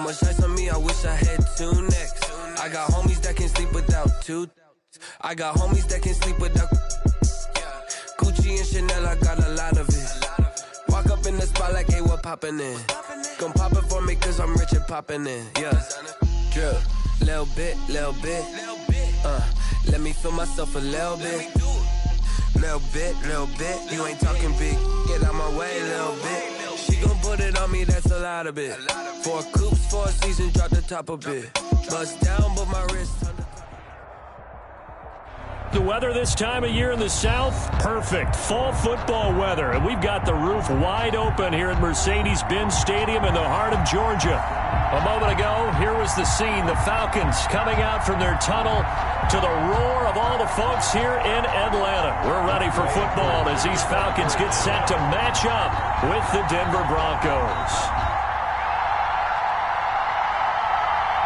much ice on me, I wish I had two necks. I got homies that can sleep without two. I got homies that can sleep without Gucci and Chanel, I got a lot of it. Walk up in the spot like, hey, what poppin' in? Gon' pop it for me cause I'm rich and poppin' in. Yeah, drip, little bit. Let me feel myself a little bit. Little bit. You ain't talking big. Get out my way, little bit. She gon' put it on me, that's a lot of it. 4 coops, 4 seasons, drop the top a bit. Bust down, but my wrist. The weather this time of year in the South, perfect. Fall football weather. And we've got the roof wide open here at Mercedes-Benz Stadium in the heart of Georgia. A moment ago, here was the scene. The Falcons coming out from their tunnel to the roar of all the folks here in Atlanta. We're ready for football as these Falcons get set to match up with the Denver Broncos.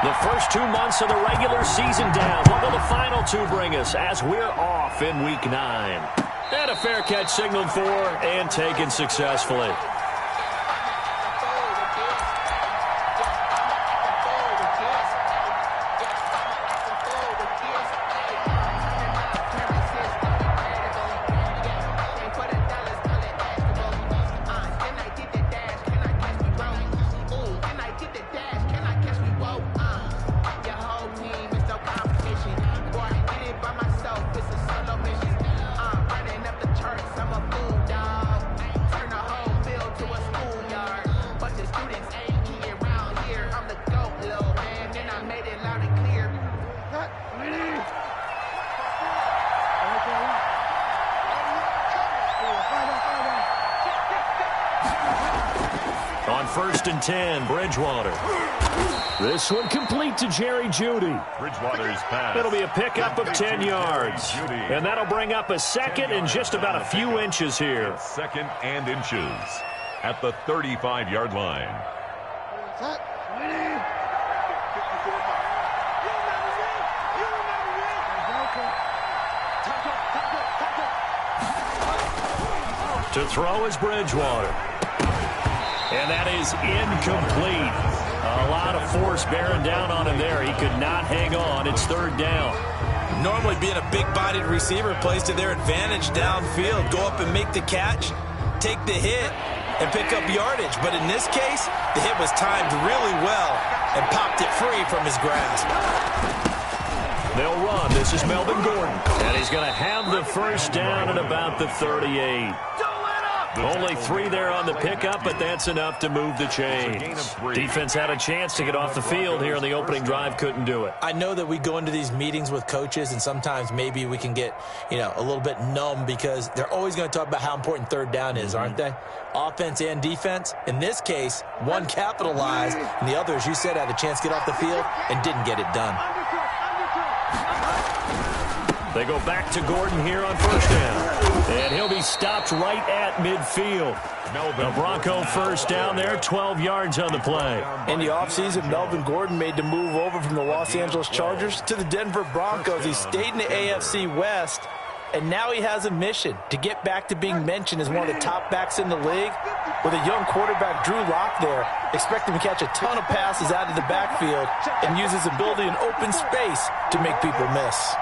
The first 2 months of the regular season down. What will the final 2 bring us as we're off in Week 9? And a fair catch signaled for and taken successfully. On 1st and 10, Bridgewater. This one complete to Jerry Jeudy. Bridgewater's pass. It'll be a pickup of 10 yards. And that'll bring up a second and just about a few inches here. Second and inches at the 35-yard line. To throw is Bridgewater. And that is incomplete. A lot of force bearing down on him there. He could not hang on. It's 3rd down. Normally being a big-bodied receiver plays to their advantage downfield. Go up and make the catch, take the hit, and pick up yardage. But in this case, the hit was timed really well and popped it free from his grasp. They'll run. This is Melvin Gordon. And he's going to have the first down at about the 38. Only 3 there on the pickup, but that's enough to move the chains. Defense had a chance to get off the field here on the opening drive, couldn't do it. I know that we go into these meetings with coaches, and sometimes maybe we can get, a little bit numb because they're always going to talk about how important 3rd down is, aren't they? Offense and defense. In this case, one capitalized, and the other, as you said, had a chance to get off the field and didn't get it done. They go back to Gordon here on 1st down. And he'll be stopped right at midfield. The Bronco first down there, 12 yards on the play. In the offseason, Melvin Gordon made the move over from the Los Angeles Chargers to the Denver Broncos. He stayed in the AFC West, and now he has a mission to get back to being mentioned as one of the top backs in the league. With a young quarterback, Drew Lock, there, expect him to catch a ton of passes out of the backfield and use his ability in open space to make people miss.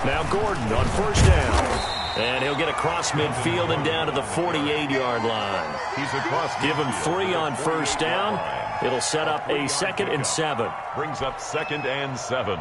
Now Gordon on 1st down. And he'll get across midfield and down to the 48-yard line. He's across. Give him 3 on 1st down. It'll set up a 2nd and 7. Brings up 2nd and 7.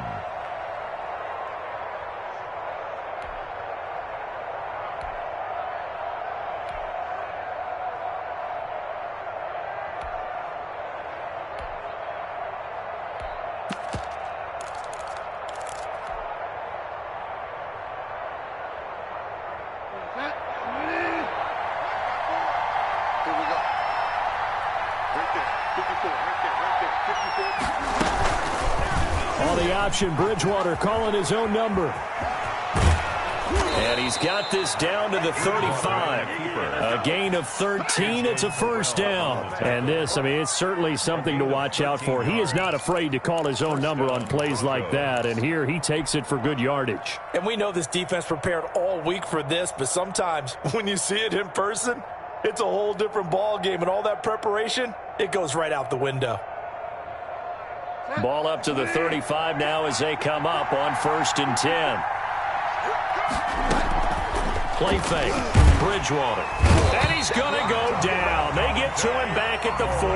On the option, Bridgewater calling his own number. And he's got this down to the 35. A gain of 13. It's a 1st down. And this, it's certainly something to watch out for. He is not afraid to call his own number on plays like that. And here he takes it for good yardage. And we know this defense prepared all week for this, but sometimes when you see it in person, it's a whole different ball game, and all that preparation, it goes right out the window. Ball up to the 35 now as they come up on 1st and 10. Play fake. Bridgewater. And he's going to go down. They get to him back at the 40.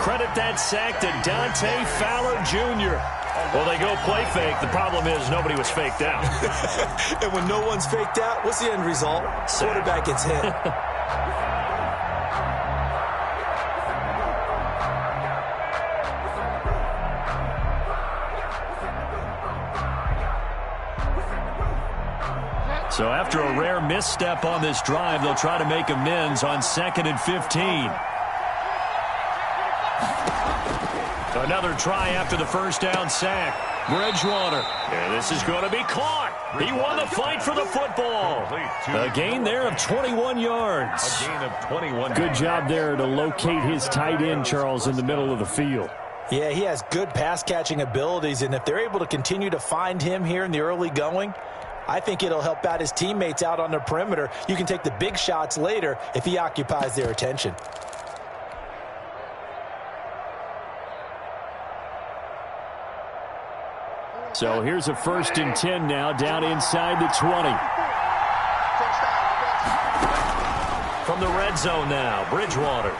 Credit that sack to Dante Fowler Jr. Well, they go play fake. The problem is nobody was faked out. And when no one's faked out, what's the end result? Quarterback gets hit. So after a rare misstep on this drive, they'll try to make amends on 2nd and 15. Another try after the first down sack. Bridgewater. And this is going to be caught. He won the fight for the football. A gain there of 21 yards. A gain of 21. Good job there to locate his tight end, Charles, in the middle of the field. Yeah, he has good pass-catching abilities, and if they're able to continue to find him here in the early going, I think it'll help out his teammates out on the perimeter. You can take the big shots later if he occupies their attention. So here's a 1st and 10 now, down inside the 20. From the red zone now, Bridgewater.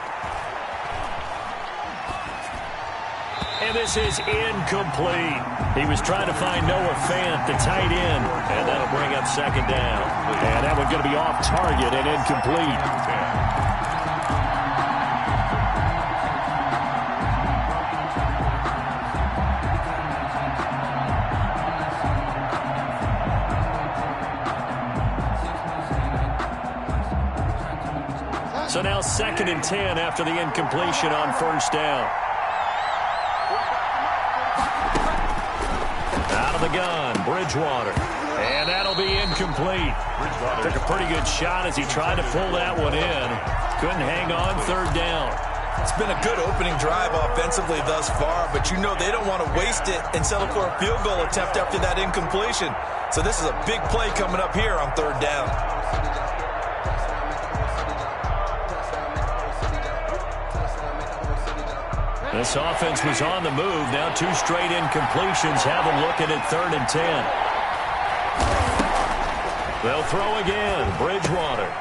And this is incomplete. He was trying to find Noah Fant, the tight end, and that'll bring up 2nd down. And that one's going to be off target and incomplete. So now 2nd and 10 after the incompletion on 1st down. Out of the gun, Bridgewater. And that'll be incomplete. Took a pretty good shot as he tried to pull that one in. Couldn't hang on 3rd down. It's been a good opening drive offensively thus far, but you know they don't want to waste it and settle for a field goal attempt after that incompletion. So this is a big play coming up here on 3rd down. This offense was on the move. Now 2 straight incompletions have them looking at 3rd and 10. They'll throw again. Bridgewater.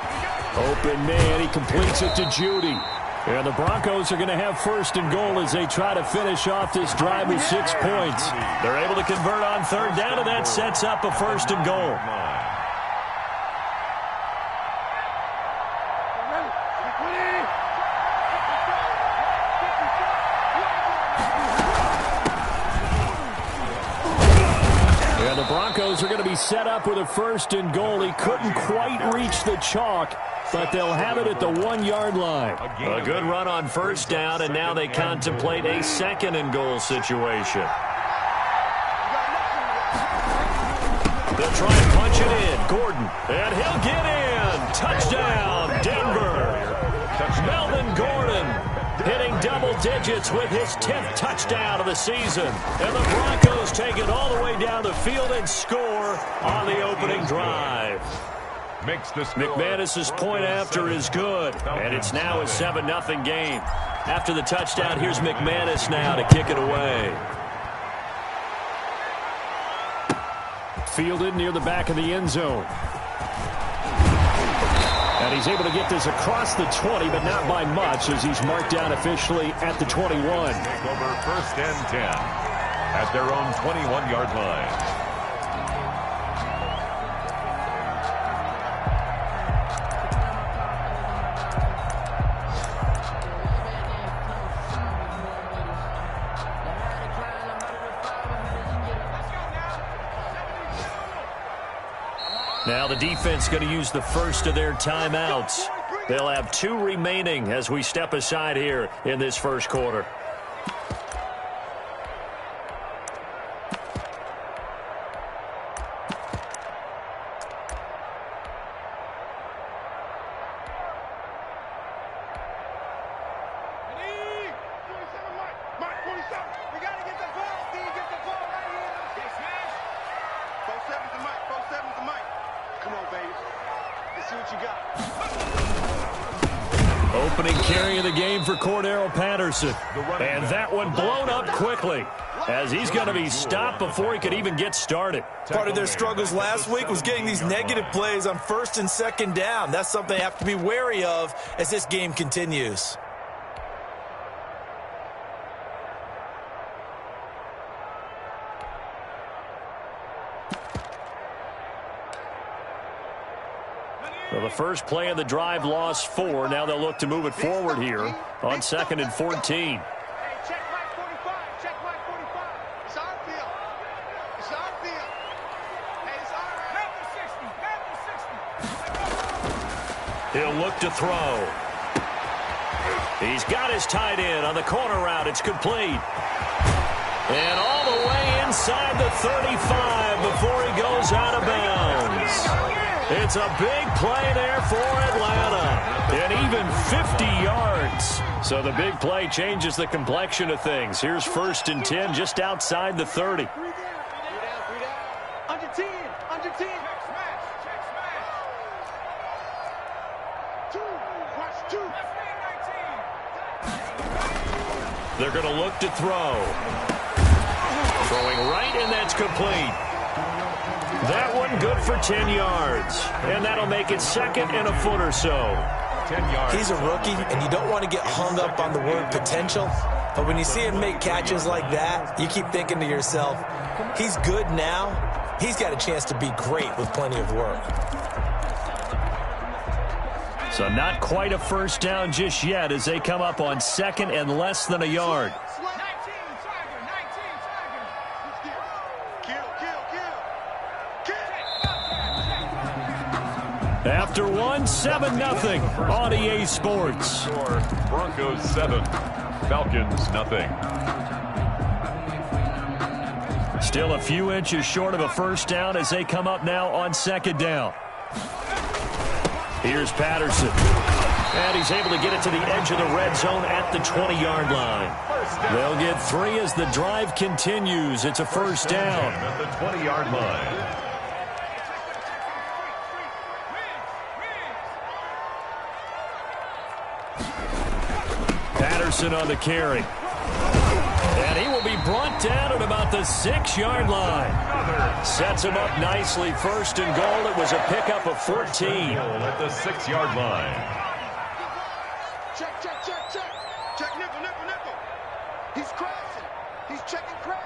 Open man. He completes it to Judy. And the Broncos are going to have 1st and goal as they try to finish off this drive with 6 points. They're able to convert on 3rd down, and that sets up a 1st and goal. The Broncos are going to be set up with a 1st and goal. He couldn't quite reach the chalk, but they'll have it at the 1-yard line. A good run on 1st down, and now they contemplate a 2nd and goal situation. They'll try and punch it in. Gordon, and he'll get in. Touchdown, Denver. Melvin Gordon hitting double digits with his 10th touchdown of the season. And the Broncos take it all the way down the field and score on the opening drive. McManus's point after is good, and it's now a 7-0 game. After the touchdown, here's McManus now to kick it away. Fielded near the back of the end zone. And he's able to get this across the 20, but not by much, as he's marked down officially at the 21. Take over 1st and 10 at their own 21-yard line. Now the defense going to use the first of their timeouts. They'll have 2 remaining as we step aside here in this first quarter. Opening carry of the game for Cordero Patterson. And that one blown up quickly as he's going to be stopped before he could even get started. Part of their struggles last week was getting these negative plays on first and second down. That's something they have to be wary of as this game continues. Well, the first play of the drive lost 4. Now they'll look to move it forward here on 2nd and 14. Hey, check Mike 45. Check Mike 45. It's our field. It's our field. Hey, it's all right. Have the 60. Have the 60. He'll look to throw. He's got his tight end on the corner route. It's complete. And all the way inside the 35 before he goes out of bounds. It's a big play there for Atlanta. And even 50 yards. So the big play changes the complexion of things. Here's 1st and 10 just outside the 30. 3 down. Under 10. Under 10. Check smash. Check smash. 2. Watch 2. They're going to look to throw. Throwing right, and that's complete. That one good for 10 yards. And that'll make it 2nd and a foot or so. 10 yards. He's a rookie, and you don't want to get hung up on the word potential. But when you see him make catches like that, you keep thinking to yourself, he's good now. He's got a chance to be great with plenty of work. So not quite a first down just yet as they come up on 2nd and less than a yard. After one, 7-0 on EA Sports. Broncos 7, Falcons nothing. Still a few inches short of a first down as they come up now on 2nd down. Here's Patterson. And he's able to get it to the edge of the red zone at the 20-yard line. They'll get 3 as the drive continues. It's a first down. At the 20-yard line. Patterson on the carry. And he will be brought down at about the 6-yard line. Sets him up nicely. 1st and goal. It was a pickup of 14. At the 6-yard line. Check, check, check, check. Check nickel, nickel, nickel. He's crashing. He's checking crash.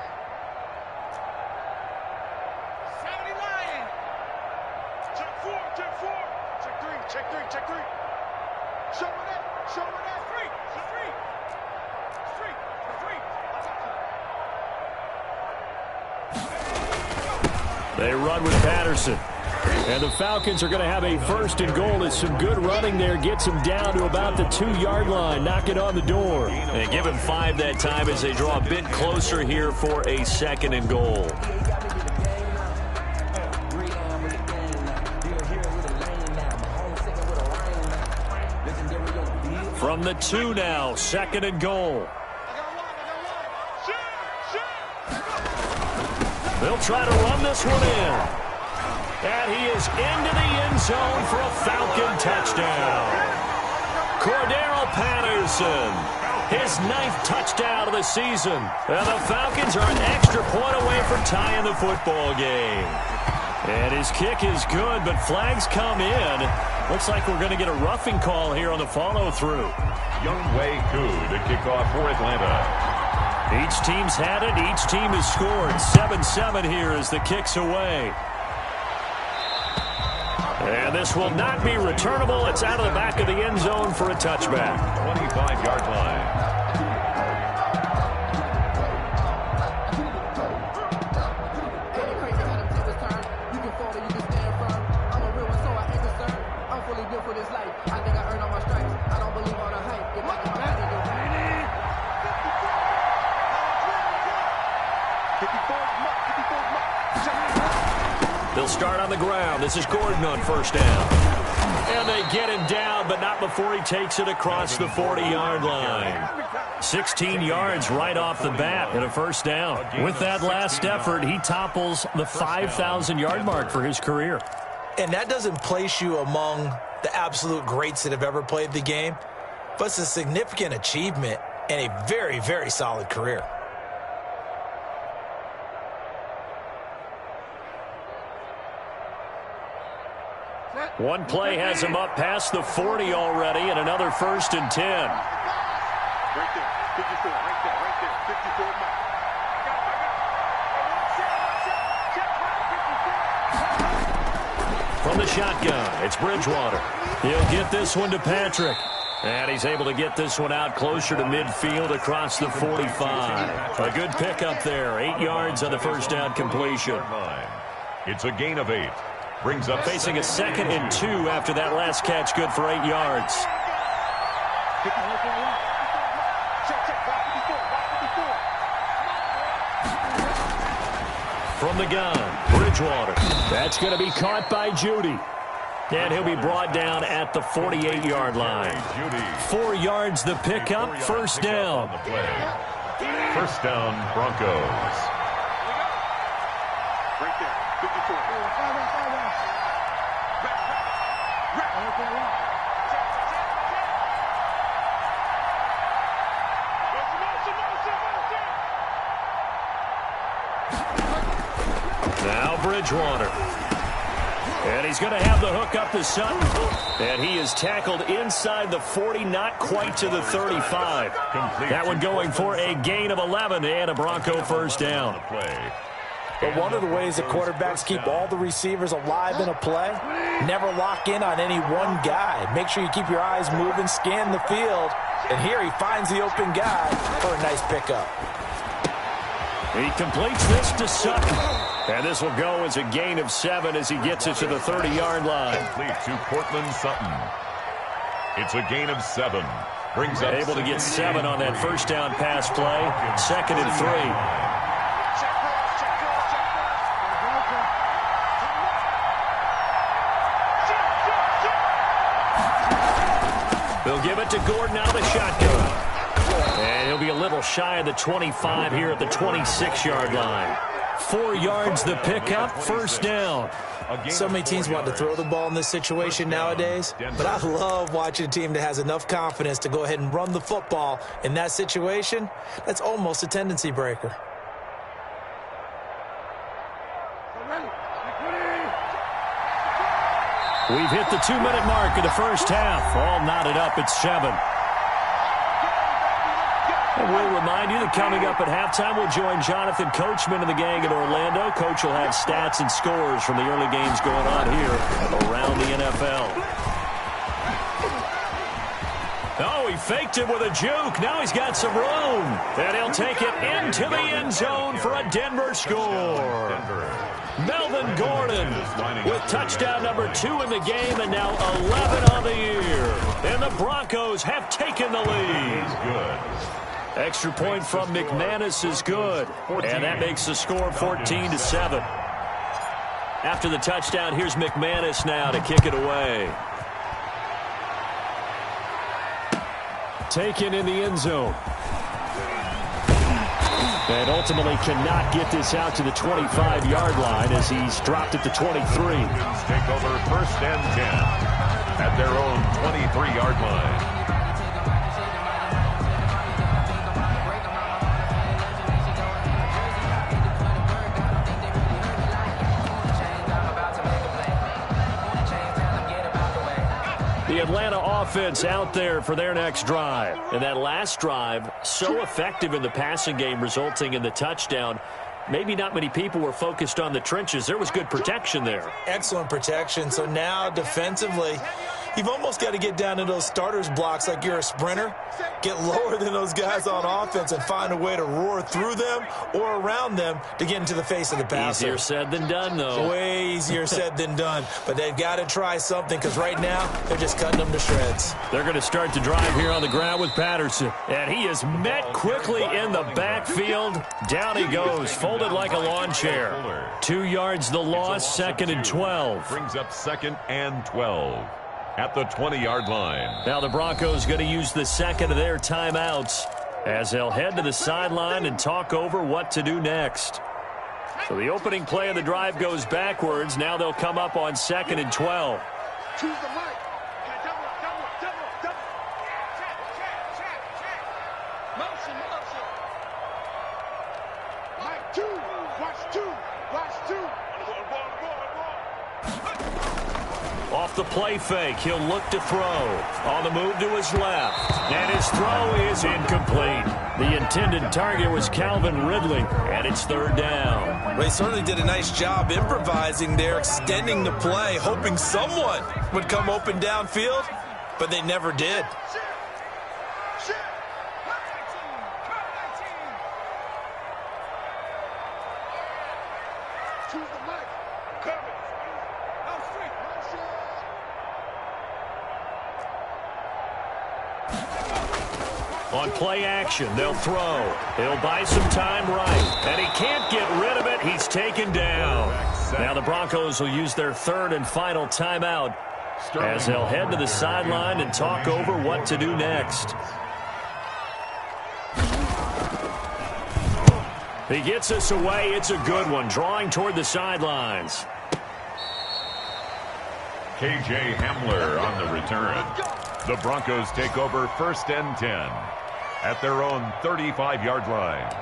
70 Lion. Check 4, check 4. Check 3, check 3, check 3. Show me that. Show me that. 3, 3, 3. They run with Patterson. And the Falcons are going to have a 1st and goal as some good running there gets him down to about the 2-yard line. Knock it on the door. And give him 5 that time as they draw a bit closer here for a 2nd and goal. From the 2 now, 2nd and goal. They'll try to run this one in. And he is into the end zone for a Falcon touchdown. Cordero Patterson, his 9th touchdown of the season. And the Falcons are an extra point away from tying the football game. And his kick is good, but flags come in. Looks like we're going to get a roughing call here on the follow-through. Younghoe Koo to kick off for Atlanta. Each team's had it. Each team has scored. 7-7 here as the kick's away. And this will not be returnable. It's out of the back of the end zone for a touchback. 25-yard line. They'll start on the ground. This is Gordon on 1st down. And they get him down, but not before he takes it across the 40-yard line. 16 yards right off the bat and a 1st down. With that last effort, he topples the 5,000-yard mark for his career. And that doesn't place you among the absolute greats that have ever played the game. but it's a significant achievement and a very, very solid career. One play has him up past the 40 already, and another 1st and 10. Right there, 54, right there, 54 mark. From the shotgun, it's Bridgewater. He'll get this one to Patrick. And he's able to get this one out closer to midfield across the 45. A good pickup there. 8 yards on the first down completion. It's a gain of 8. Brings up facing a 2nd and 2 after that last catch, good for 8 yards. From the gun, Bridgewater. That's going to be caught by Judy. And he'll be brought down at the 48-yard line. 4 yards the pickup, 1st down. 1st down, Broncos. Right there, 54. Now Bridgewater. And he's going to have the hook up to Sutton. And he is tackled inside the 40, not quite to the 35. That one going for a gain of 11 and a Bronco 1st down. But one of the ways that quarterbacks keep all the receivers alive in a play, never lock in on any one guy. Make sure you keep your eyes moving, scan the field. And here he finds the open guy for a nice pickup. He completes this to Sutton. And this will go as a gain of 7 as he gets it to the 30-yard line. Complete to Cortland Sutton. It's a gain of 7. Brings up able to get 7 on that 1st down pass play. 2nd and 3. They'll give it to Gordon out of the shotgun. And he'll be a little shy of the 25 here at the 26-yard line. 4 yards the pickup, 1st down. So many teams want to throw the ball in this situation nowadays, but I love watching a team that has enough confidence to go ahead and run the football. In that situation, that's almost a tendency breaker. We've hit the 2-minute mark of the first half. All knotted up at 7. And we'll remind you that coming up at halftime, we'll join Jonathan Coachman and the gang in Orlando. Coach will have stats and scores from the early games going on here around the NFL. Oh, he faked it with a juke. Now he's got some room. And he'll take it into the end zone for a Denver score. Melvin Gordon with touchdown number 2 in the game and now 11 on the year. And the Broncos have taken the lead. Good. Extra point from McManus is good. And that makes the score 14-7. After the touchdown, here's McManus now to kick it away. Taken in the end zone. And ultimately cannot get this out to the 25-yard line as he's dropped at the 23. Take over 1st and 10 at their own 23-yard line. The Atlanta offense out there for their next drive. And that last drive, so effective in the passing game, resulting in the touchdown. Maybe not many people were focused on the trenches. There was good protection there. Excellent protection. So now defensively, you've almost got to get down to those starters blocks like you're a sprinter. Get lower than those guys on offense and find a way to roar through them or around them to get into the face of the passer. Easier said than done, though. Way easier said than done. But they've got to try something because right now they're just cutting them to shreds. They're going to start the drive here on the ground with Patterson. And he is met quickly in the backfield. Down he goes, folded like a lawn chair. 2 yards the loss, 2nd and 12. Brings up 2nd and 12. At the 20-yard line. Now the Broncos going to use the second of their timeouts as they'll head to the sideline and talk over what to do next. So the opening play of the drive goes backwards. Now they'll come up on 2nd and 12. Choose the right. Motion. Mike, two. Watch two. Off the play fake, he'll look to throw. On the move to his left. And his throw is incomplete. The intended target was Calvin Ridley, and it's third down. Well, he certainly did a nice job improvising there, extending the play, hoping someone would come open downfield, but they never did. On play action, they'll throw. He'll buy some time right. And he can't get rid of it. He's taken down. Now the Broncos will use their third and final timeout as they'll head to the sideline and talk over what to do next. He gets us away. It's a good one. Drawing toward the sidelines. K.J. Hamler on the return. The Broncos take over 1st and 10 at their own 35-yard line.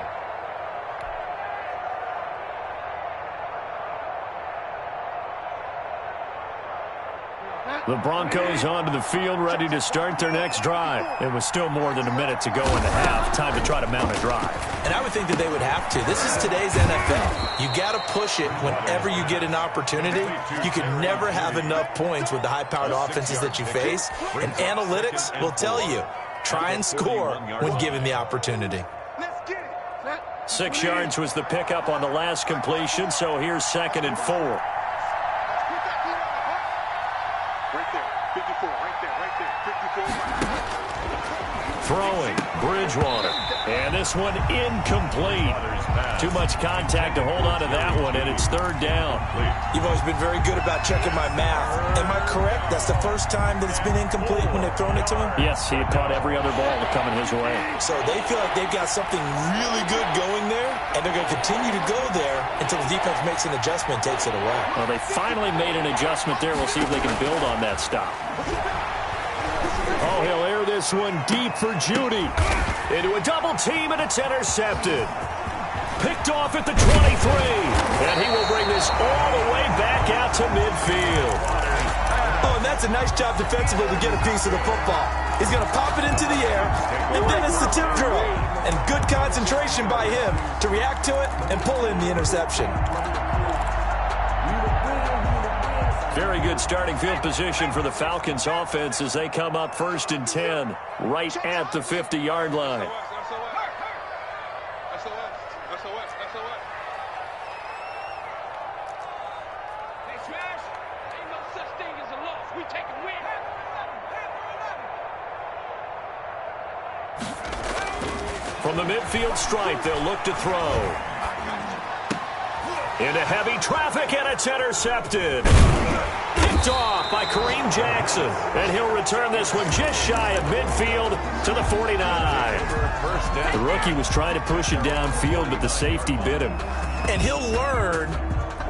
The Broncos onto the field, ready to start their next drive. It was still more than a minute to go in the half. Time to try to mount a drive. And I would think that they would have to. This is today's NFL. You got to push it whenever you get an opportunity. You can never have enough points with the high-powered offenses that you face. And analytics will tell you, try and score when given the opportunity. 6 yards was the pickup on the last completion, so here's 2nd and 4. Right there, 54, right there, 54. Throwing, Bridgewater. And this one incomplete. Too much contact to hold on to that one, and it's third down. You've always been very good about checking my math. Am I correct? That's the first time that it's been incomplete when they've thrown it to him? Yes, he had caught every other ball coming his way. So they feel like they've got something really good going there, and they're going to continue to go there until the defense makes an adjustment, takes it away. Well, they finally made an adjustment there. We'll see if they can build on that stop. Oh, he'll air this one deep for Judy. Into a double team, and it's intercepted. Picked off at the 23. And he will bring this all the way back out to midfield. Oh, and that's a nice job defensively to get a piece of the football. He's going to pop it into the air, and then it's the tip drill. And good concentration by him to react to it and pull in the interception. Very good starting field position for the Falcons offense as they come up 1st and 10 right at the 50-yard line. From the midfield stripe, they'll look to throw. Into heavy traffic, and it's intercepted. Picked off by Kareem Jackson. And he'll return this one just shy of midfield to the 49. The rookie was trying to push it downfield, but the safety bit him. And he'll learn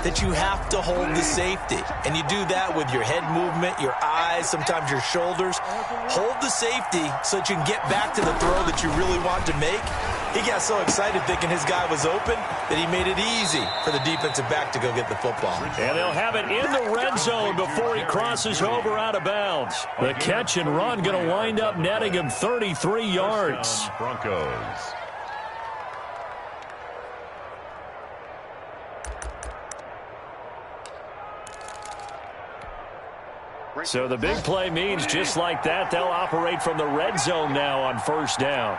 that you have to hold the safety. And you do that with your head movement, your eyes, sometimes your shoulders. Hold the safety so that you can get back to the throw that you really want to make. He got so excited thinking his guy was open that he made it easy for the defensive back to go get the football. And they'll have it in the red zone before he crosses over out of bounds. The catch and run going to wind up netting him 33 yards. Broncos. So the big play means just like that, they'll operate from the red zone now on 1st down.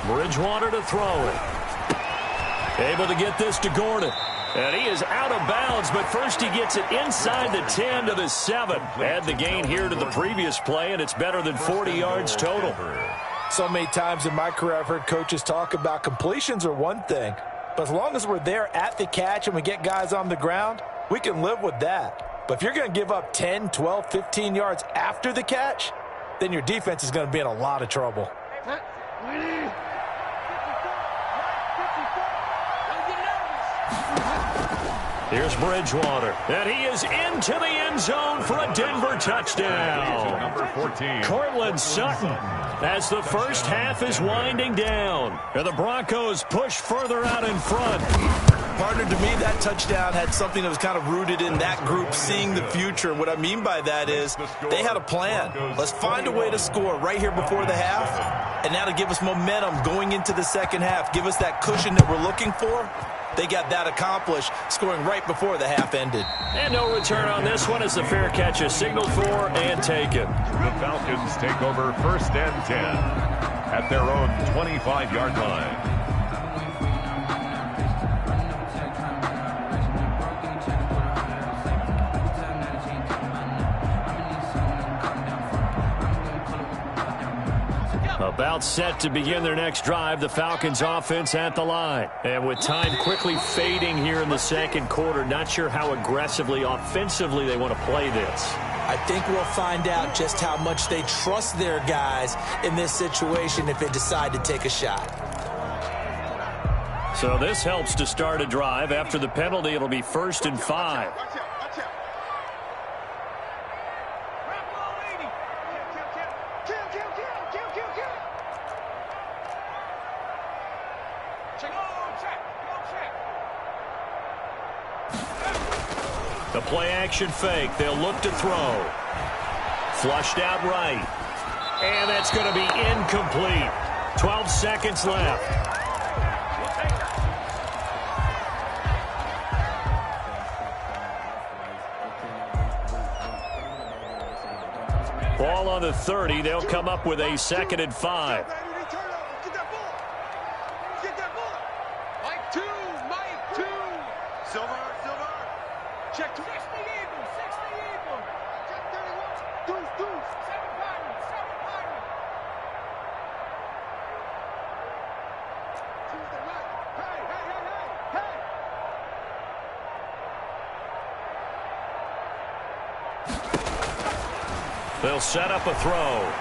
Bridgewater to throw it. Able to get this to Gordon. And he is out of bounds, but first he gets it inside the 10 to the 7. Add the gain here to the previous play, and it's better than 40 yards total. So many times in my career I've heard coaches talk about completions are one thing, but as long as we're there at the catch and we get guys on the ground, we can live with that. But if you're going to give up 10, 12, 15 yards after the catch, then your defense is going to be in a lot of trouble. Here's Bridgewater, and he is into the end zone for a Denver touchdown. Number 14. Cortland Sutton, as the first half is winding down, and the Broncos push further out in front. Partner, to me, that touchdown had something that was kind of rooted in that group seeing the future. And what I mean by that is they had a plan. Let's find a way to score right here before the half, and that'll give us momentum going into the second half, give us that cushion that we're looking for. They got that accomplished, scoring right before the half ended. And no return on this one as the fair catch is signaled for and taken. The Falcons take over 1st and 10 at their own 25-yard line. About set to begin their next drive, the Falcons offense at the line. And with time quickly fading here in the second quarter, not sure how aggressively, offensively they want to play this. I think we'll find out just how much they trust their guys in this situation if they decide to take a shot. So this helps to start a drive. After the penalty, it'll be 1st and 5. The play-action fake. They'll look to throw. Flushed out right. And that's going to be incomplete. 12 seconds left. Ball on the 30. They'll come up with a 2nd and 5. Check 60 Eagles, 60 Eagles. Check 31. Deuce, deuce. 7 Pirates, 7 Pirates. Choose the right. Hey, hey, hey, hey, hey. They'll set up a throw.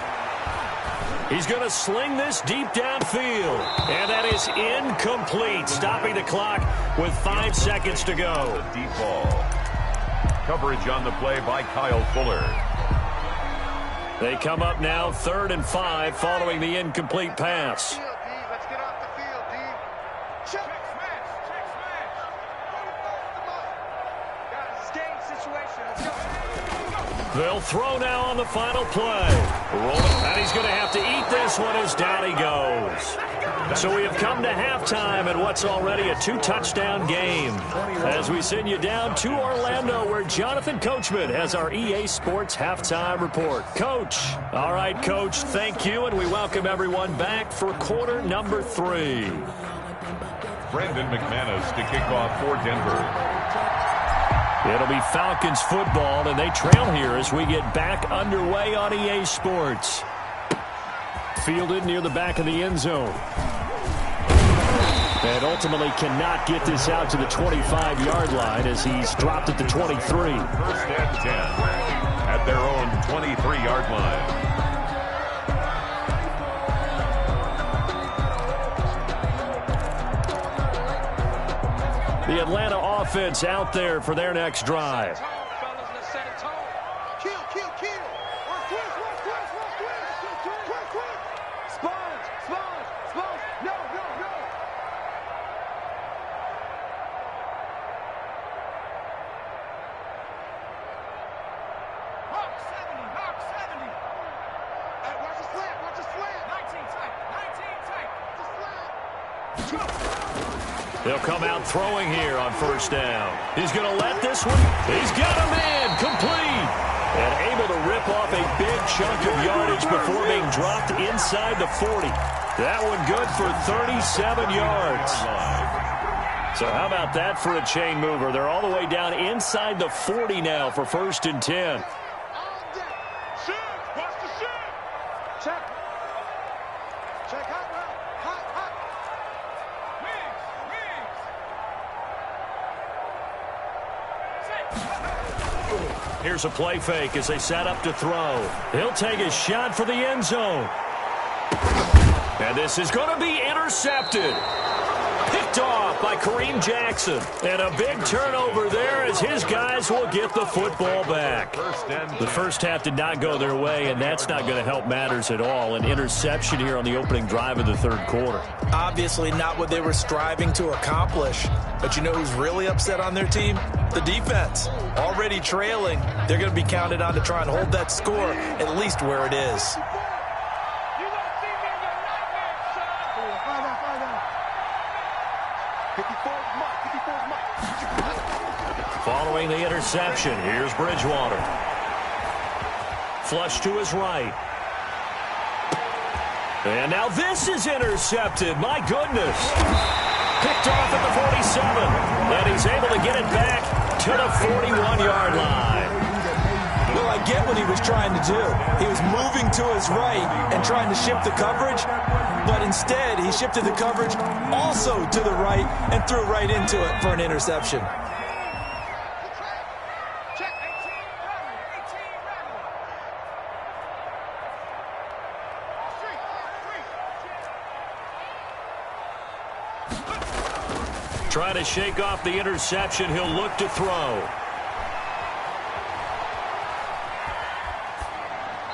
He's going to sling this deep downfield. And that is incomplete, stopping the clock with 5 seconds to go. Deep ball. Coverage on the play by Kyle Fuller. They come up now 3rd and 5 following the incomplete pass. Let's get off the field, D. Check smash. Check smash. Guys, game situation. Let's go. They'll throw now on the final play. And he's going to have to eat this one as down he goes. So we have come to halftime in what's already a 2-touchdown game. As we send you down to Orlando, where Jonathan Coachman has our EA Sports halftime report. Coach. All right, Coach, thank you, and we welcome everyone back for quarter number 3. Brandon McManus to kick off for Denver. It'll be Falcons football, and they trail here as we get back underway on EA Sports. Fielded near the back of the end zone. And ultimately cannot get this out to the 25-yard line as he's dropped at the 23. 1st and 10 at their own 23-yard line. The Atlanta offense out there for their next drive. They'll come out throwing here on 1st down. He's going to let this one. He's got a man complete. And able to rip off a big chunk of yardage before being dropped inside the 40. That one good for 37 yards. So how about that for a chain mover? They're all the way down inside the 40 now for 1st and 10. Here's a play fake as they set up to throw. He'll take a shot for the end zone. And this is going to be intercepted. Picked picked off by Kareem Jackson. And a big turnover there as his guys will get the football back. The first half did not go their way, and that's not going to help matters at all. An interception here on the opening drive of the third quarter. Obviously not what they were striving to accomplish. But you know who's really upset on their team? The defense. Already trailing. They're going to be counted on to try and hold that score at least where it is. Following the interception, here's Bridgewater. Flush to his right. And now this is intercepted. My goodness. Picked off at the 47. And he's able to get it back to the 41-yard line. Well, I get what he was trying to do. He was moving to his right and trying to shift the coverage. But instead, he shifted the coverage also to the right and threw right into it for an interception. Trying to shake off the interception. He'll look to throw.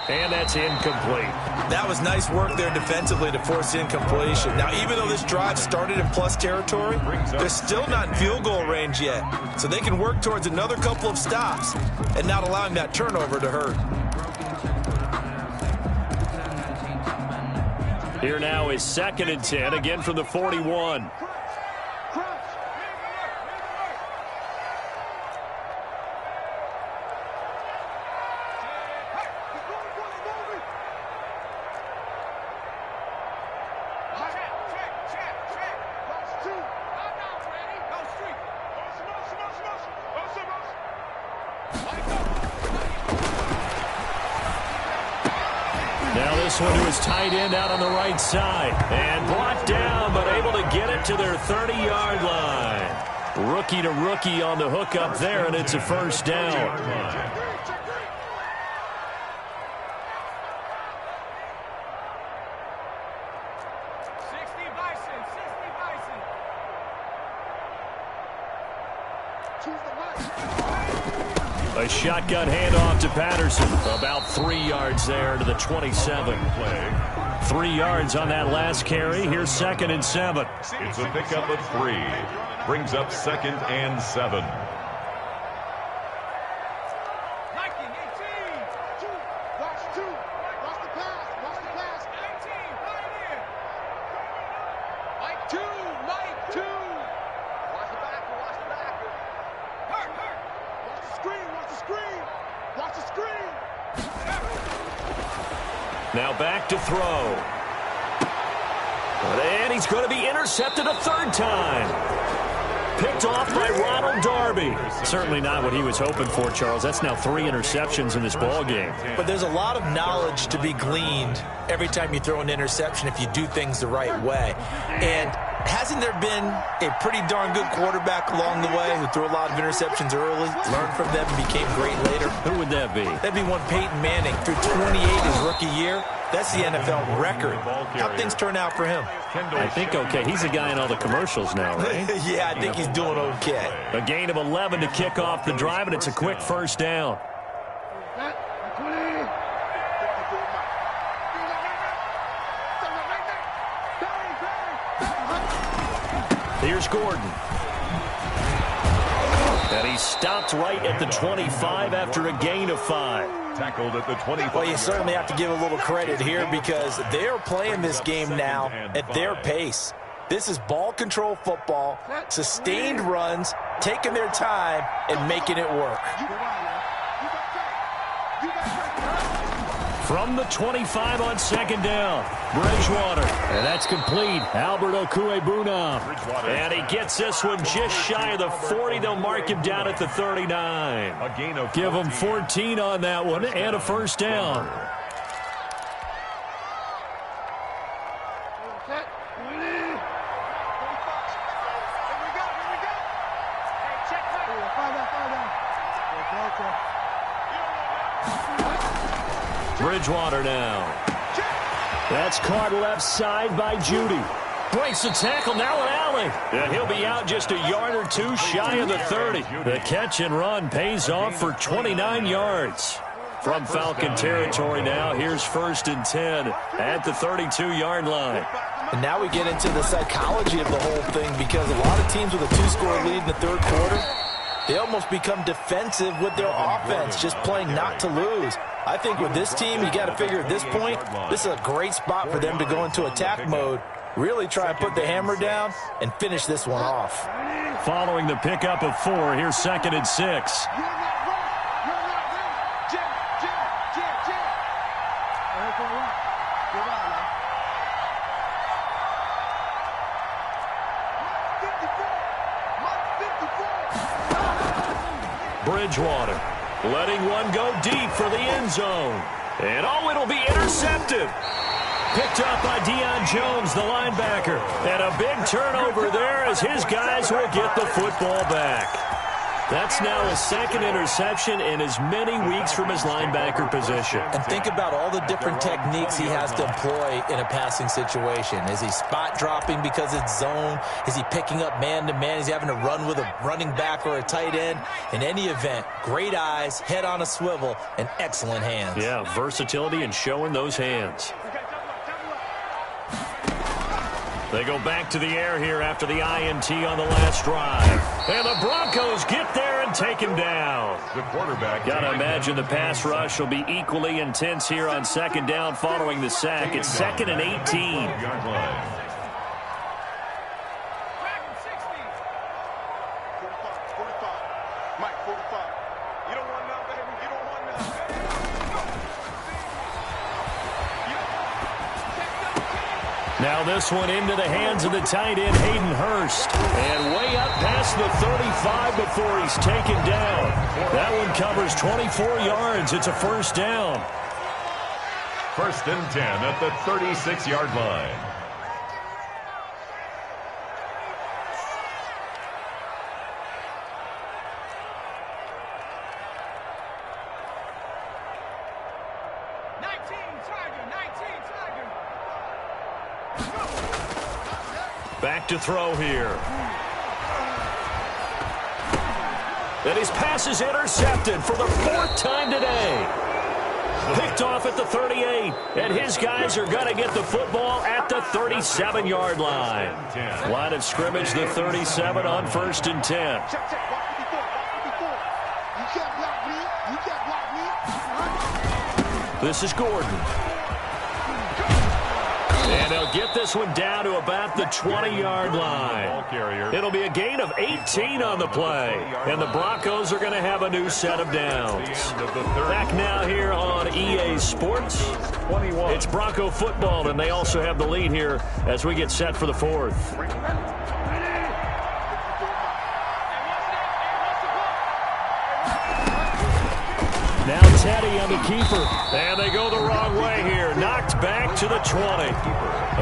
And that's incomplete. That was nice work there defensively to force incompletion. Now, even though this drive started in plus territory, they're still not in field goal range yet. So they can work towards another couple of stops and not allowing that turnover to hurt. Here now is 2nd and 10, again from the 41. This one to his tight end out on the right side. And brought down, but able to get it to their 30-yard line. Rookie to rookie on the hook up there, and it's a first down. A shotgun handoff to Patterson. About 3 yards there to the 27. 3 yards on that last carry. Here's 2nd and 7. It's a pickup of 3. Brings up 2nd and 7. Now back to throw. And he's going to be intercepted a third time. Picked off by Ronald Darby. Certainly not what he was hoping for, Charles. That's now 3 interceptions in this ball game. But there's a lot of knowledge to be gleaned every time you throw an interception if you do things the right way. And hasn't there been a pretty darn good quarterback along the way who threw a lot of interceptions early, learned from them, and became great later? Who would that be? That'd be one Peyton Manning. Threw 28 his rookie year. That's the NFL record. How'd things turn out for him? I think okay. He's a guy in all the commercials now, right? Yeah, I think he's doing okay. A gain of 11 to kick off the drive, and it's a quick first down. Here's Gordon. And he stopped right at the 25 after a gain of 5. Tackled at the 25. Well, you certainly have to give a little credit here because they are playing this game now at their pace. This is ball control football, sustained runs, taking their time, and making it work. From the 25 on 2nd down, Bridgewater. And that's complete. Albert Okuebuna. And he gets this one just shy of the 40. They'll mark him down at the 39. A gain of Give him 14 on that one and a first down. Bridgewater now. That's caught left side by Judy. Breaks the tackle, now an alley. And he'll be out just a yard or two shy of the 30. The catch and run pays off for 29 yards. From Falcon territory now, here's 1st and 10 at the 32-yard line. And now we get into the psychology of the whole thing, because a lot of teams with a 2-score lead in the third quarter, they almost become defensive with their offense, just playing not to lose. I think with this team, you got to figure at this point, this is a great spot for them to go into attack mode, really try and put the hammer down and finish this one off. Following the pickup of 4, here's 2nd and 6. Bridgewater letting one go deep for the end zone. And it'll be intercepted. Picked up by Deion Jones, the linebacker. And a big turnover there as his guys will get the football back. That's now his 2nd interception in as many weeks from his linebacker position. And think about all the different techniques he has to employ in a passing situation. Is he spot dropping because it's zone? Is he picking up man-to-man? Is he having to run with a running back or a tight end? In any event, great eyes, head on a swivel, and excellent hands. Yeah, versatility and showing those hands. They go back to the air here after the INT on the last drive. And the Broncos get there and take him down. The quarterback. Got to imagine the pass rush will be equally intense here on 2nd down following the sack. It's 2nd and 18. Yard line. 45. Mike, 45. You don't want none, baby. You don't want none. Now this one into the hands of the tight end, Hayden Hurst. And way up past the 35 before he's taken down. That one covers 24 yards. It's a 1st down. 1st and 10 at the 36-yard line. Back to throw here. And his pass is intercepted for the 4th time today. Picked off at the 38. And his guys are going to get the football at the 37-yard line. Line of scrimmage, the 37 on 1st and 10. This is Gordon. And they'll get this one down to about the 20-yard line. It'll be a gain of 18 on the play. And the Broncos are going to have a new set of downs. Back now here on EA Sports. It's Bronco football, and they also have the lead here as we get set for the 4th. Now Teddy on the keeper. And they go the wrong way here. Knocked back to the 20.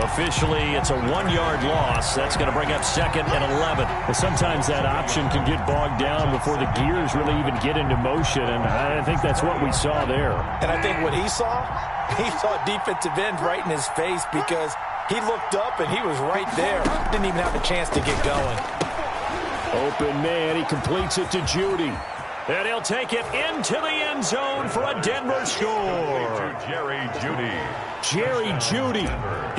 Officially, it's a 1-yard loss. That's going to bring up 2nd and 11. Well, sometimes that option can get bogged down before the gears really even get into motion, and I think that's what we saw there. And I think what he saw defensive end right in his face, because he looked up and he was right there. Didn't even have a chance to get going. Open man, he completes it to Judy. And he'll take it into the end zone for a Denver score. Jerry Judy. Jerry Judy,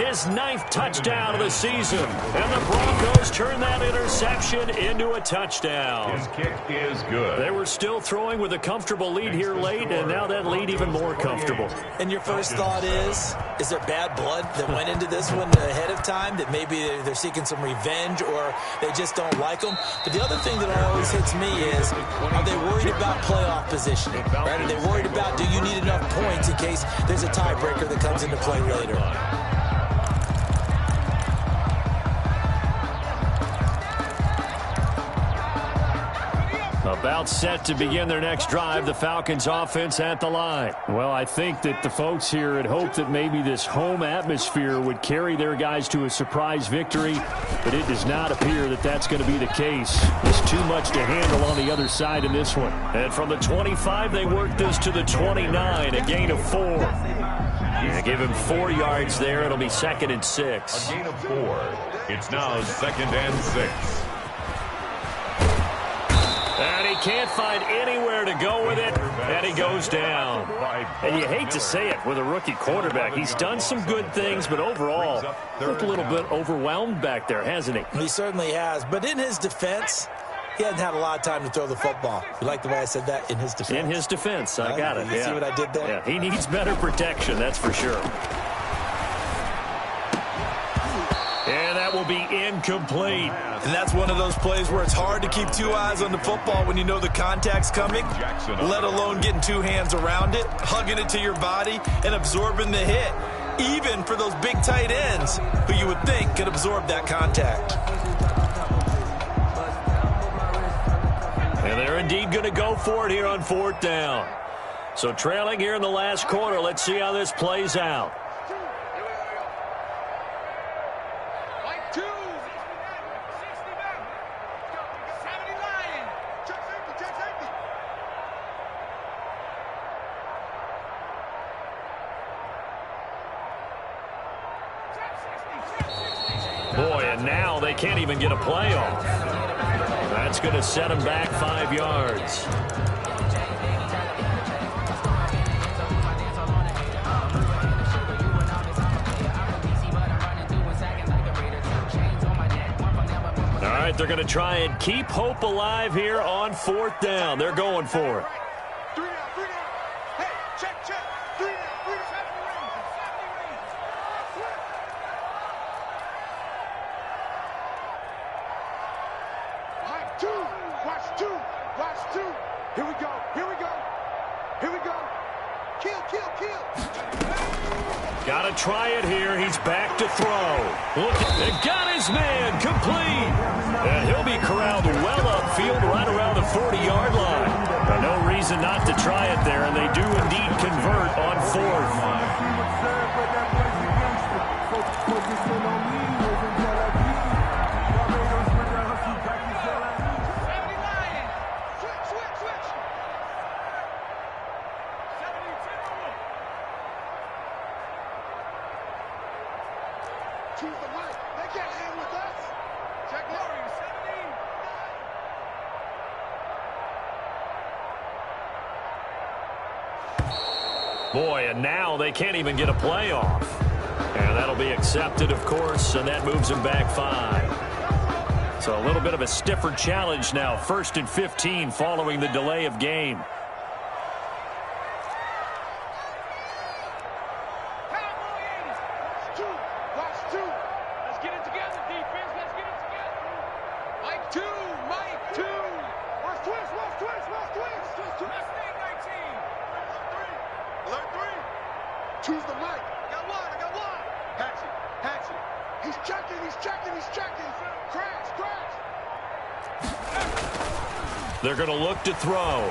his 9th touchdown of the season. And the Broncos turn that interception into a touchdown. His kick is good. They were still throwing with a comfortable lead here late, and now that lead even more comfortable. And your first thought is there bad blood that went into this one ahead of time, that maybe they're seeking some revenge or they just don't like them? But the other thing that always hits me is, are they worried about playoff positioning? Right? Are they worried about, do you need enough points in case there's a tiebreaker that comes into play later? About set to begin their next drive, the Falcons offense at the line. Well, I think that the folks here had hoped that maybe this home atmosphere would carry their guys to a surprise victory, but it does not appear that that's going to be the case. There's too much to handle on the other side in this one. And from the 25, they work this to the 29, a gain of 4. Yeah, give him 4 yards there. It'll be 2nd and 6. A gain of 4. It's now 2nd and 6. And he can't find anywhere to go with it, and he goes down. And you hate to say it with a rookie quarterback. He's done some good things, but overall, looked a little bit overwhelmed back there, hasn't he? He certainly has. But in his defense, he hasn't had a lot of time to throw the football. You like the way I said that? In his defense. In his defense. I got it. You see what I did there? Yeah, he needs better protection, that's for sure. And that will be incomplete. And that's one of those plays where it's hard to keep 2 eyes on the football when you know the contact's coming, let alone getting 2 hands around it, hugging it to your body, and absorbing the hit, even for those big tight ends who you would think could absorb that contact. And they're indeed going to go for it here on 4th down. So trailing here in the last quarter, let's see how this plays out. Boy, and now they can't even get a play off. That's going to set them back 5 yards. All right, they're going to try and keep hope alive here on 4th down. They're going for it. 3 down, 3 down. Hey, check, check. 3 down, 3 down. Mike, 2. Watch 2. Watch 2. Here we go. Here we go. Here we go. Kill, kill, kill. Got to try it here. He's back to throw. Look, it got his man complete. And he'll be corralled well upfield right around the 40-yard line. But no reason not to try it there, and they do indeed convert on 4th. Choose the mic. They can't hang with us. Check Laurie, 17. Boy, and now they can't even get a play off. And that'll be accepted, of course, and that moves them back 5. So a little bit of a stiffer challenge now. 1st and 15 following the delay of game. Choose the mic. I got one. I got one. Patch it. Patch it. He's checking. He's checking. He's checking. Crash. Crash. They're going to look to throw.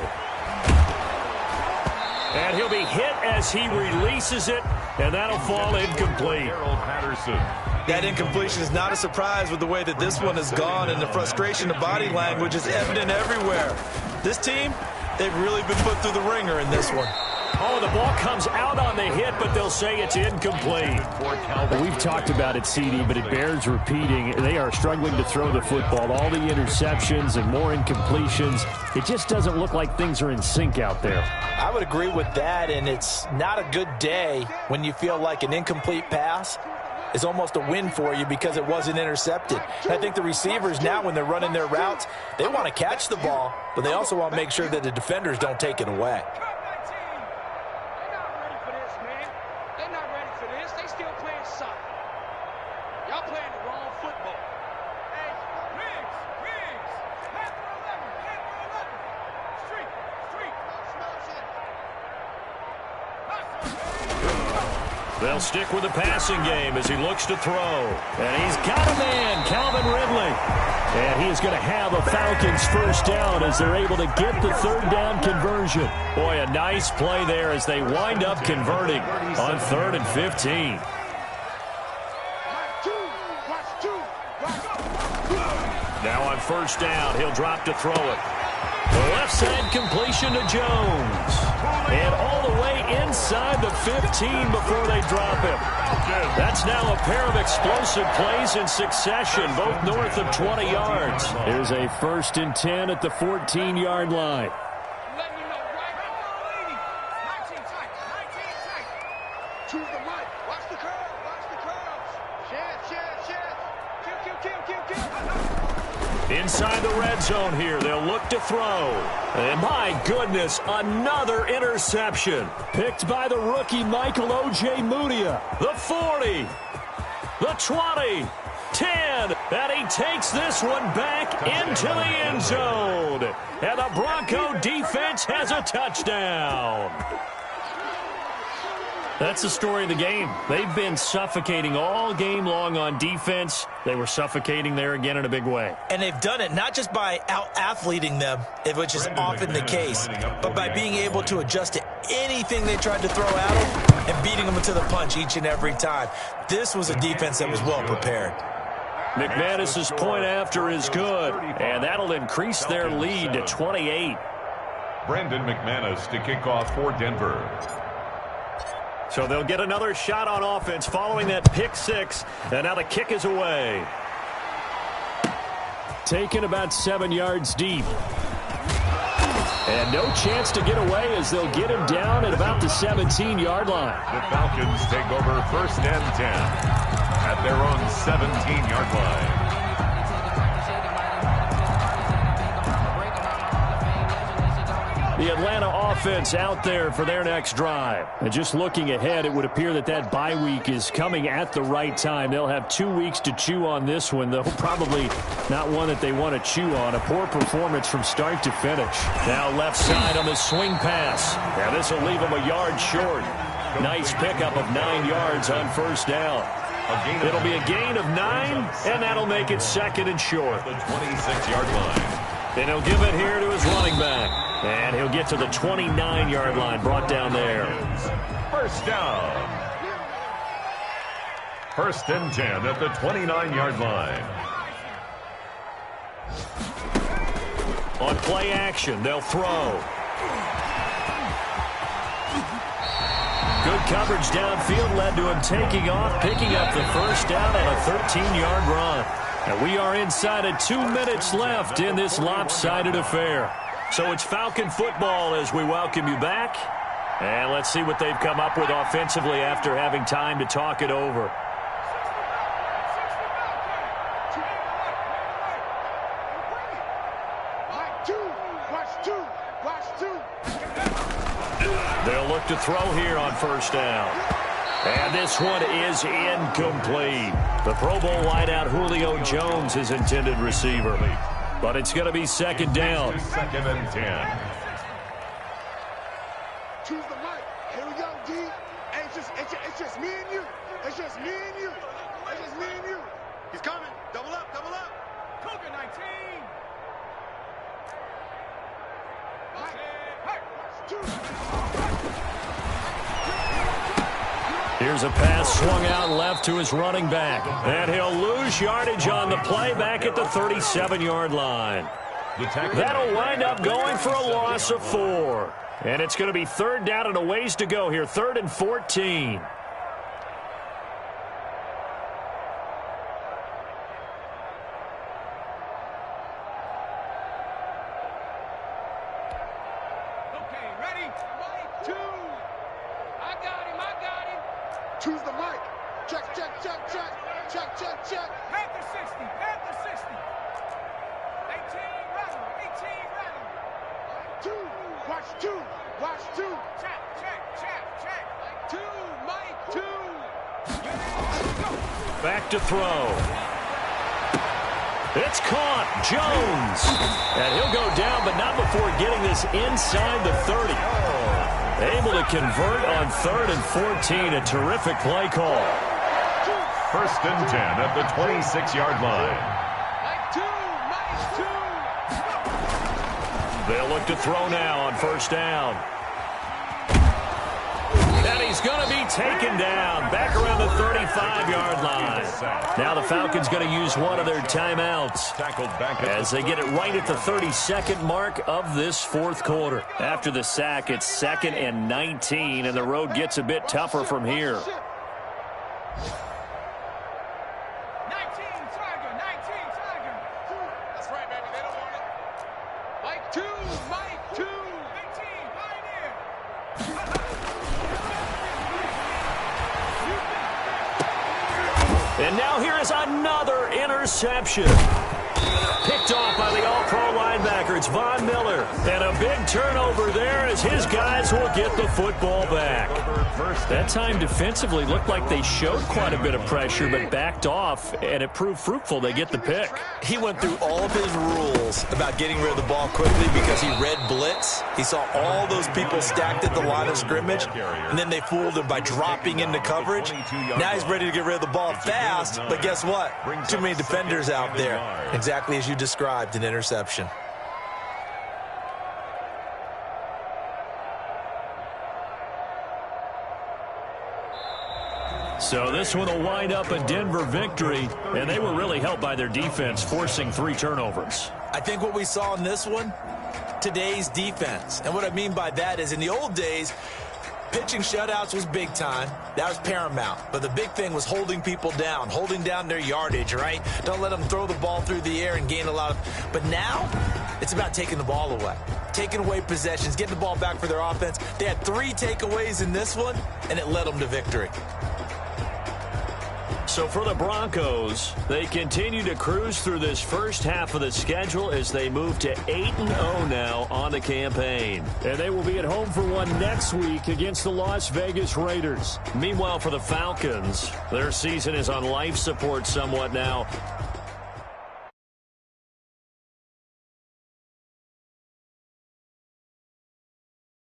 And he'll be hit as he releases it, and that'll fall incomplete. That incompletion is not a surprise with the way that this one has gone, and the frustration of body language is evident everywhere. This team, they've really been put through the ringer in this one. Oh, the ball comes out on the hit, but they'll say it's incomplete. We've talked about it, CD, but it bears repeating. They are struggling to throw the football. All the interceptions and more incompletions. It just doesn't look like things are in sync out there. I would agree with that, and it's not a good day when you feel like an incomplete pass is almost a win for you because it wasn't intercepted. And I think the receivers now, when they're running their routes, they want to catch the ball, but they also want to make sure that the defenders don't take it away. They'll stick with the passing game as he looks to throw. And he's got a man, Calvin Ridley. And he is going to have a Falcons first down as they're able to get the 3rd down conversion. Boy, a nice play there as they wind up converting on 3rd and 15. Now on 1st down, he'll drop to throw it. The left side completion to Jones. And all the way inside the 15 before they drop him. That's now a pair of explosive plays in succession, both north of 20 yards. Here's a 1st and 10 at the 14-yard line. Choose the mic. Watch the curve. Watch the curves. Shit. Kill. Inside the red zone here, they'll look to throw. And my goodness, another interception. Picked by the rookie Michael O.J. Mudia. The 40, the 20, 10. And he takes this one back into the end zone. And the Bronco defense has a touchdown. That's the story of the game. They've been suffocating all game long on defense. They were suffocating there again in a big way. And they've done it not just by out-athleting them, which is often the case, but by being able to adjust to anything they tried to throw at them and beating them to the punch each and every time. This was a defense that was well prepared. McManus's point after is good, and that'll increase their lead to 28. Brandon McManus to kick off for Denver. So they'll get another shot on offense following that pick six, and now the kick is away. Taken about 7 yards deep. And no chance to get away as they'll get him down at about the 17-yard line. The Falcons take over 1st and 10 at their own 17-yard line. The Atlanta offense out there for their next drive. And just looking ahead, it would appear that that bye week is coming at the right time. They'll have 2 weeks to chew on this one, though probably not one that they want to chew on. A poor performance from start to finish. Now left side on the swing pass. Now this will leave them a yard short. Nice pickup of 9 yards on 1st down. It'll be a gain of 9, and that'll make it 2nd and short. The 26-yard line. And he'll give it here to his running back. And he'll get to the 29-yard line, brought down there. 1st down. 1st and 10 at the 29-yard line. On play action, they'll throw. Good coverage downfield led to him taking off, picking up the 1st down on a 13-yard run. And we are inside of 2 minutes left in this lopsided affair. So it's Falcon football as we welcome you back. And let's see what they've come up with offensively after having time to talk it over. They'll look to throw here on 1st down. And this one is incomplete. The Pro Bowl wideout Julio Jones is intended receiver. But it's going to be 2nd down. 2nd and 10. Choose the mic. Here we go, D. Hey, it's just me and you. It's just me and you. It's just me and you. He's coming. Double up, double up. Cougar 19. Here's a pass swung out left to his running back. And he'll lose yardage on the play back at the 37-yard line. That'll wind up going for a loss of 4. And it's going to be 3rd down and a ways to go here. 3rd and 14. Choose the mic. Check. Panther 60. 18, rattle. 2. Watch 2. Check. 2, Mike, 2. Back to throw. It's caught. Jones. And he'll go down, but not before getting this inside the 30. Able to convert on 3rd and 14. A terrific play call. 1st and 10 at the 26-yard line. They'll look to throw now on 1st down. And he he's going to be taken down back around the 35-yard line. Now the Falcons going to use one of their timeouts as they get it right at the 32nd mark of this fourth quarter. After the sack, it's 2nd and 19, and the road gets a bit tougher from here. 19, Tiger. That's right, baby. They don't want it. Mike 2. 18, Pioneer. And now here is another interception. Picked off by the all-pro linebacker. It's Von Miller. And a big turnover there as his guys will get the football back. That time defensively looked like they showed quite a bit of pressure but backed off, and it proved fruitful. They get the pick. He went through all of his rules about getting rid of the ball quickly because he read blitz. He saw all those people stacked at the line of scrimmage, and then they fooled him by dropping into coverage. Now he's ready to get rid of the ball fast, but guess what? Too many defenders out there. Exactly as you described, an interception. So this one will wind up a Denver victory, and they were really helped by their defense, forcing 3 turnovers. I think what we saw in this one, today's defense. And what I mean by that is in the old days, pitching shutouts was big time. That was paramount. But the big thing was holding people down, holding down their yardage, right? Don't let them throw the ball through the air and gain a lot of... But now, it's about taking the ball away. Taking away possessions, getting the ball back for their offense. They had 3 takeaways in this one, and it led them to victory. So for the Broncos, they continue to cruise through this first half of the schedule as they move to 8-0 now on the campaign. And they will be at home for one next week against the Las Vegas Raiders. Meanwhile, for the Falcons, their season is on life support somewhat now.